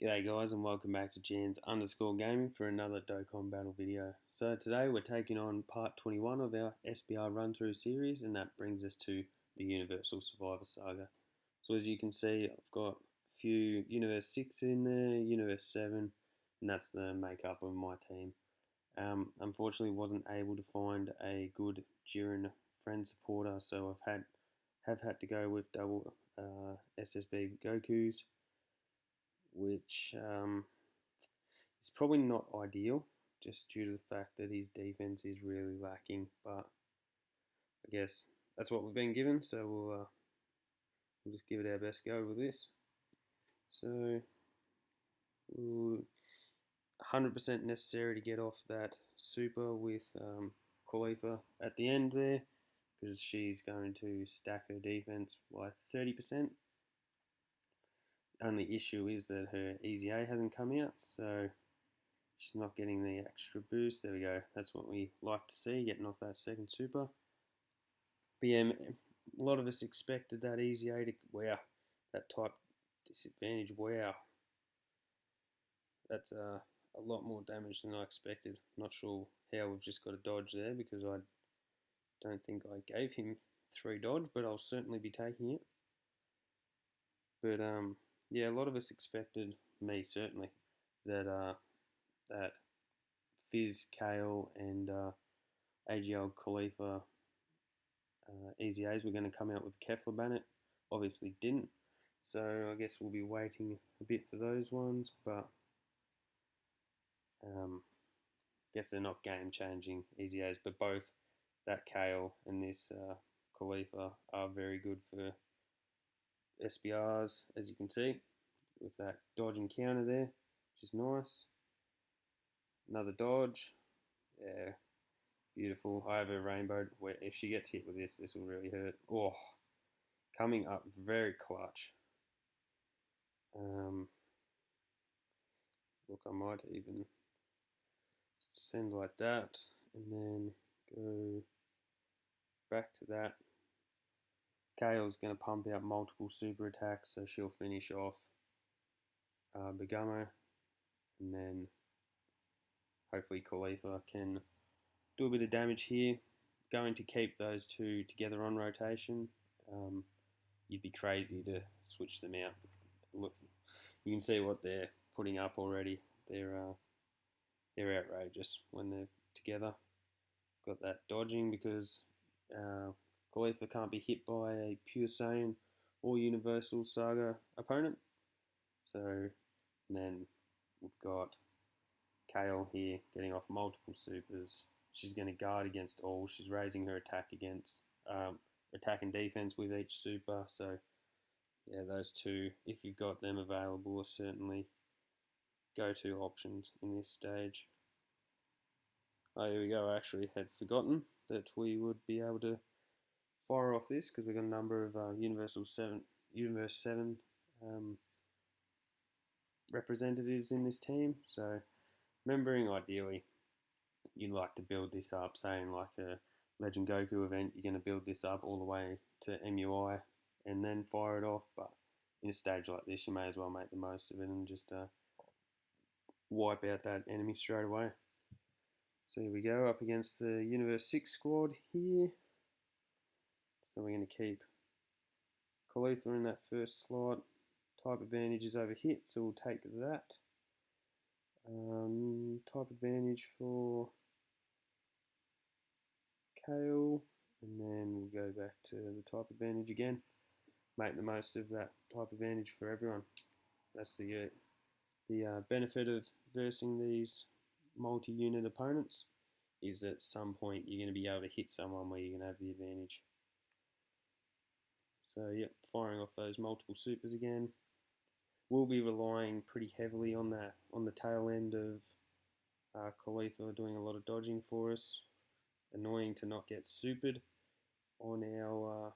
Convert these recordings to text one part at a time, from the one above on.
G'day guys and welcome back to Jans_gaming for another Dokkan battle video. So today we're taking on part 21 of our SBR run through series, and that brings us to the Universal Survival Saga. So as you can see, I've got a few Universe 6 in there, Universe 7, and that's the makeup of my team. Unfortunately wasn't able to find a good Jiren friend supporter, so have had to go with double SSB Gokus, which is probably not ideal just due to the fact that his defense is really lacking. But I guess that's what we've been given, so we'll just give it our best go with this. So we'll 100% necessary to get off that super with Khalifa at the end there, because she's going to stack her defense by 30%. Only issue is that her Easy A hasn't come out, so she's not getting the extra boost. There we go. That's what we like to see, getting off that second super. But yeah, a lot of us expected that Easy A to, wow, that type disadvantage, wow. That's a lot more damage than I expected. Not sure how we've just got a dodge there, because I don't think I gave him 3 dodge, but I'll certainly be taking it. But yeah, a lot of us expected, me certainly, that that Fizz, Kale, and AGL Khalifa Easy A's were going to come out with Kefla Bannett. Obviously didn't, so I guess we'll be waiting a bit for those ones, but guess they're not game-changing Easy A's, but both that Kale and this Khalifa are very good for SBRs, as you can see, with that dodge and counter there, which is nice. Another dodge, yeah, beautiful. I have a rainbow where if she gets hit with this, this will really hurt. Oh, coming up very clutch. Look, I might even send like that and then go back to that. Kale's going to pump out multiple super attacks, so she'll finish off Begummer, and then hopefully Khalifa can do a bit of damage here. Going to keep those two together on rotation. You'd be crazy to switch them out. Look, you can see what they're putting up already. They're outrageous when they're together. Got that dodging because Khalifa can't be hit by a pure Saiyan or Universal Saga opponent. So then we've got Kale here getting off multiple supers. She's going to guard against all. She's raising her attack and defense with each super. So yeah, those two, if you've got them available, are certainly go-to options in this stage. Oh, here we go. I actually had forgotten that we would be able to fire off this, because we've got a number of Universe 7 representatives in this team. So remembering, ideally, you'd like to build this up, saying like a Legend Goku event, you're going to build this up all the way to MUI and then fire it off. But in a stage like this, you may as well make the most of it and just wipe out that enemy straight away. So here we go, up against the Universe 6 squad here. So we're going to keep Khalifa in that first slot. Type advantage is over hit, so we'll take that. Type advantage for Kale, and then we'll go back to the type advantage again. Make the most of that type advantage for everyone. That's the benefit of versing these multi-unit opponents, is at some point you're going to be able to hit someone where you're going to have the advantage. So yep, firing off those multiple supers again. We'll be relying pretty heavily on that, on the tail end of Khalifa doing a lot of dodging for us. Annoying to not get supered on our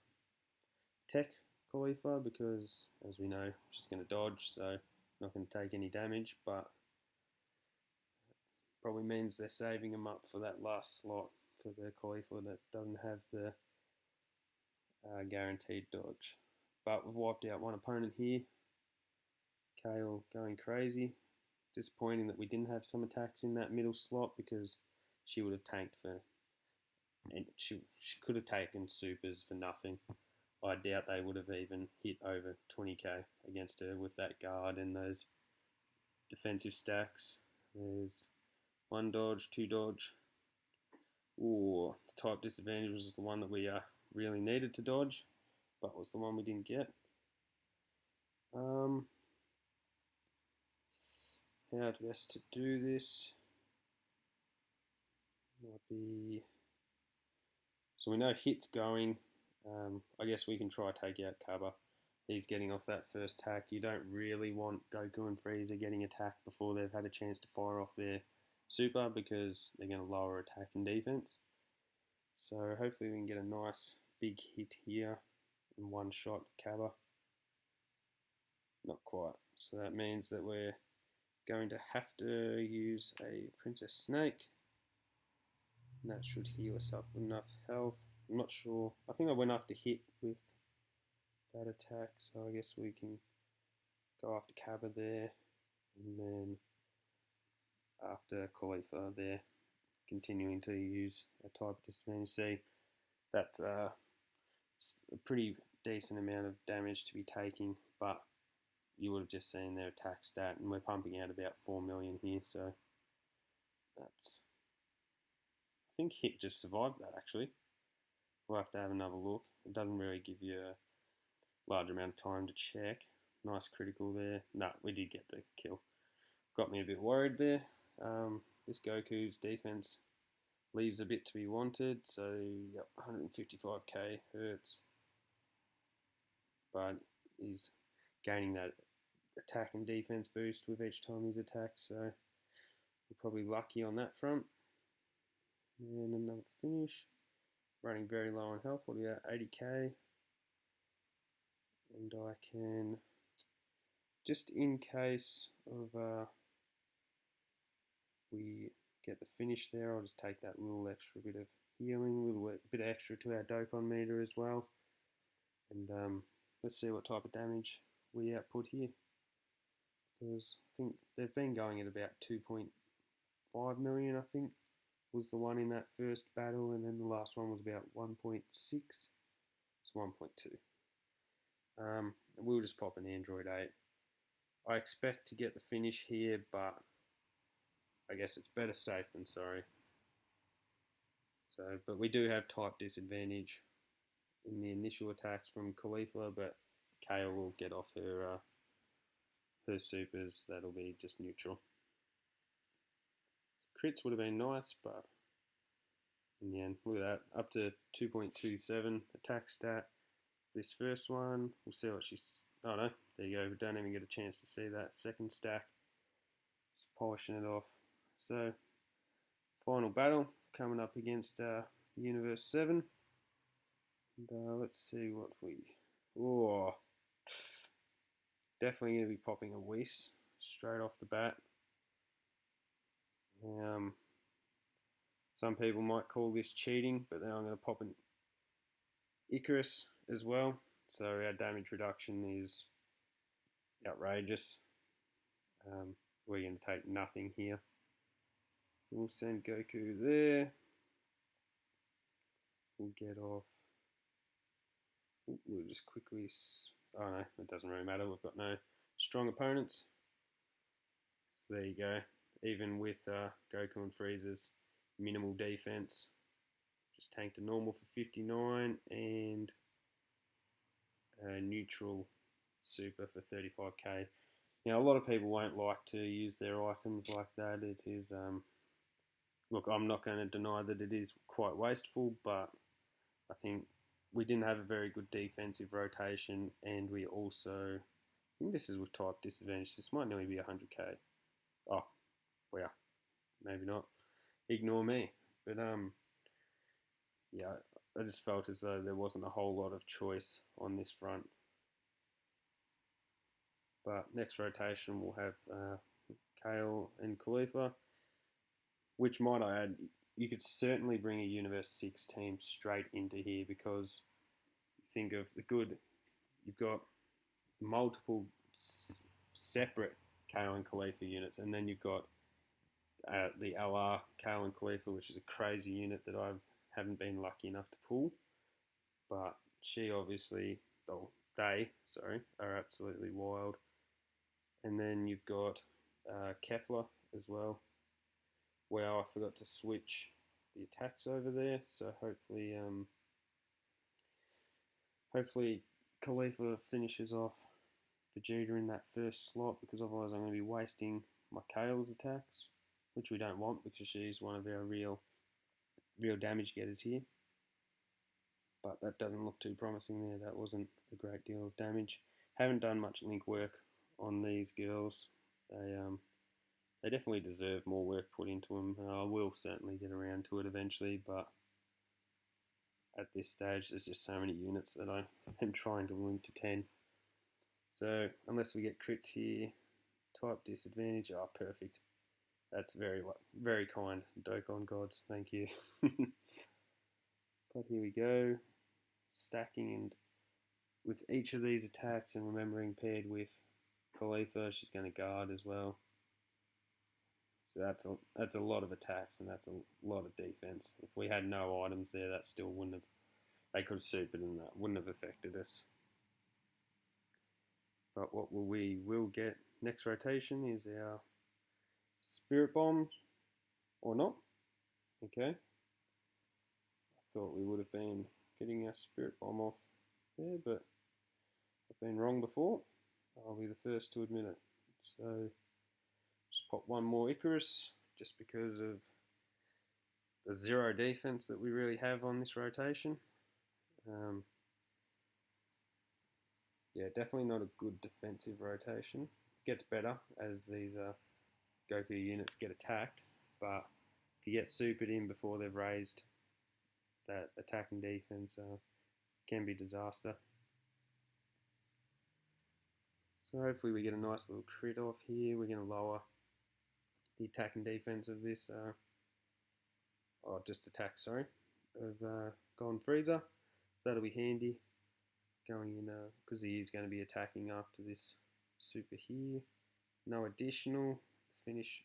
tech Khalifa, because as we know, she's going to dodge, so not going to take any damage, but probably means they're saving them up for that last slot for the Khalifa that doesn't have the guaranteed dodge. But we've wiped out one opponent here. Kale going crazy. Disappointing that we didn't have some attacks in that middle slot because she would have tanked for, and she could have taken supers for nothing. I doubt they would have even hit over 20k against her with that guard and those defensive stacks. There's one dodge, two dodge. Ooh, the type disadvantage was the one that we really needed to dodge, but was the one we didn't get. How best to do this might be. So we know hit's going. I guess we can try take out Kaba. He's getting off that first attack. You don't really want Goku and Frieza getting attacked before they've had a chance to fire off their super because they're going to lower attack and defense. So hopefully we can get a nice big hit here in one shot Kaba. Not quite. So that means that we're going to have to use a Princess Snake. And that should heal us up with enough health. I'm not sure. I think I went after hit with that attack, so I guess we can go after Kaba there, and then after Cauliflower there, continuing to use a type disadvantage. See, that's a pretty decent amount of damage to be taking, but you would have just seen their attack stat, and we're pumping out about 4 million here, so that's. I think hit just survived that actually. We'll have to have another look. It doesn't really give you a large amount of time to check. Nice critical there. No, we did get the kill. Got me a bit worried there. This Goku's defense leaves a bit to be wanted. So, yep, 155k hurts. But he's gaining that attack and defense boost with each time he's attacked. So, we're probably lucky on that front. And another finish. Running very low on health. What are we at? 80k. And I can, just in case of we get the finish there, I'll just take that little extra bit of healing, a little bit extra to our Dokkan meter as well. And let's see what type of damage we output here. Because I think they've been going at about 2.5 million, I think, was the one in that first battle, and then the last one was about 1.6, so 1.2. We'll just pop an Android 8. I expect to get the finish here, but I guess it's better safe than sorry. So, but we do have type disadvantage in the initial attacks from Cauliflower, but Kale will get off her her supers. That'll be just neutral. Crits would have been nice, but in the end, look at that, up to 2.27 attack stat. This first one, we'll see what she's. Oh no, there you go. We don't even get a chance to see that second stack. Just polishing it off. So, final battle coming up against Universe 7. And let's see what we. Oh, definitely going to be popping a Whis straight off the bat. Some people might call this cheating, but then I'm going to pop an Icarus as well. So our damage reduction is outrageous. We're going to take nothing here. We'll send Goku there. We'll get off. We'll just quickly. Oh no, it doesn't really matter. We've got no strong opponents. So there you go. Even with Goku and Frieza's minimal defense, just tanked a normal for 59 and a neutral super for 35k. Now, a lot of people won't like to use their items like that. It is, look, I'm not going to deny that it is quite wasteful, but I think we didn't have a very good defensive rotation, and we also, I think this is with type disadvantage. This might nearly be 100k. Oh, wow, maybe not. Ignore me. But yeah, I just felt as though there wasn't a whole lot of choice on this front. But next rotation we'll have Kale and Cauliflower, which might I add, you could certainly bring a Universe 6 team straight into here because you think of the good, you've got multiple separate Kale and Khalifa units, and then you've got the LR Kale and Khalifa, which is a crazy unit that haven't been lucky enough to pull, but she obviously, they are absolutely wild. And then you've got Kefla as well. Wow, I forgot to switch the attacks over there, so hopefully Khalifa finishes off Vegeta in that first slot, because otherwise I'm going to be wasting my Kale's attacks, which we don't want because she's one of our real damage getters here. But that doesn't look too promising there. That wasn't a great deal of damage. Haven't done much link work on these girls. They definitely deserve more work put into them, and I will certainly get around to it eventually, but at this stage there's just so many units that I am trying to link to 10. So unless we get crits here, type disadvantage, perfect. That's very kind, Dokkan gods, thank you. But here we go, stacking, and with each of these attacks, and remembering paired with Khalifa, she's going to guard as well. So that's a lot of attacks, and that's a lot of defense. If we had no items there, that still wouldn't have. They could have supered, and that wouldn't have affected us. But what we will get next rotation is our Spirit Bomb, or not. Okay. I thought we would have been getting our Spirit Bomb off there, but I've been wrong before. I'll be the first to admit it. So just pop one more Icarus, just because of the 0 defense that we really have on this rotation. Yeah, definitely not a good defensive rotation. Gets better as these Goku units get attacked, but if you get supered in before they've raised that attack and defense, can be disaster. So hopefully we get a nice little crit off here. We're going to lower the attack and defense of this, just attack, sorry, of Golden Frieza. So that'll be handy going in, because he is going to be attacking after this super here. No additional. The finish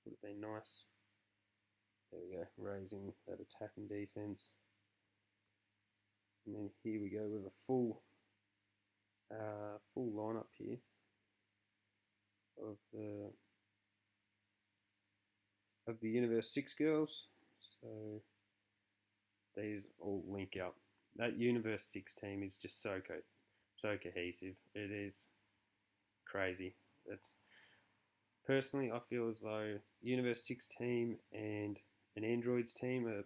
would have been nice. There we go, raising that attack and defense. And then here we go with a full lineup here of the Universe 6 girls. So these all link up. That Universe 6 team is just so cohesive. It is crazy. Personally, I feel as though Universe 6 team and an Androids team are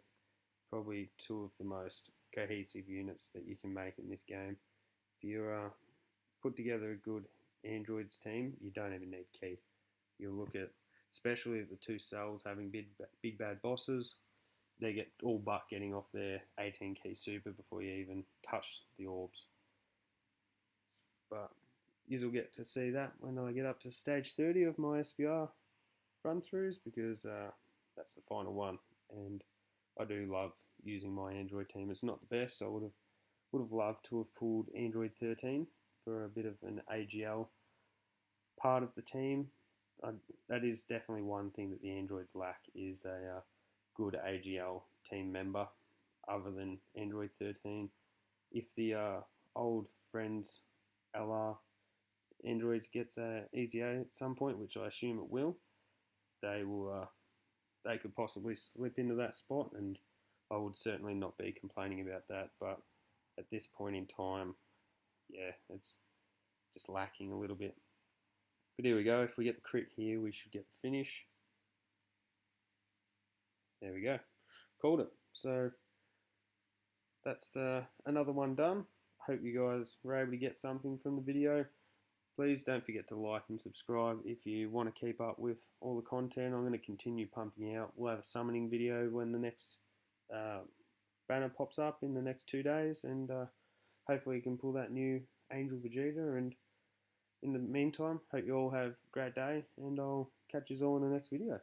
probably two of the most cohesive units that you can make in this game. If you put together a good Androids team, you don't even need Ki. You'll look at, especially the two cells having big bad bosses, they get all but getting off their 18 Ki super before you even touch the orbs. But you'll get to see that when I get up to stage 30 of my SBR run-throughs, because that's the final one, and I do love using my Android team. It's not the best. I would have loved to have pulled Android 13 for a bit of an AGL part of the team. That is definitely one thing that the Androids lack, is a good AGL team member other than Android 13. If the old friends LR Androids gets a EZA at some point, which I assume it will, they could possibly slip into that spot, and I would certainly not be complaining about that. But at this point in time, yeah, it's just lacking a little bit. But here we go. If we get the crit here, we should get the finish. There we go. Called it. So that's another one done. Hope you guys were able to get something from the video. Please don't forget to like and subscribe if you want to keep up with all the content. I'm going to continue pumping out. We'll have a summoning video when the next banner pops up in the next 2 days, and hopefully you can pull that new Angel Vegeta. And in the meantime, hope you all have a great day, and I'll catch you all in the next video.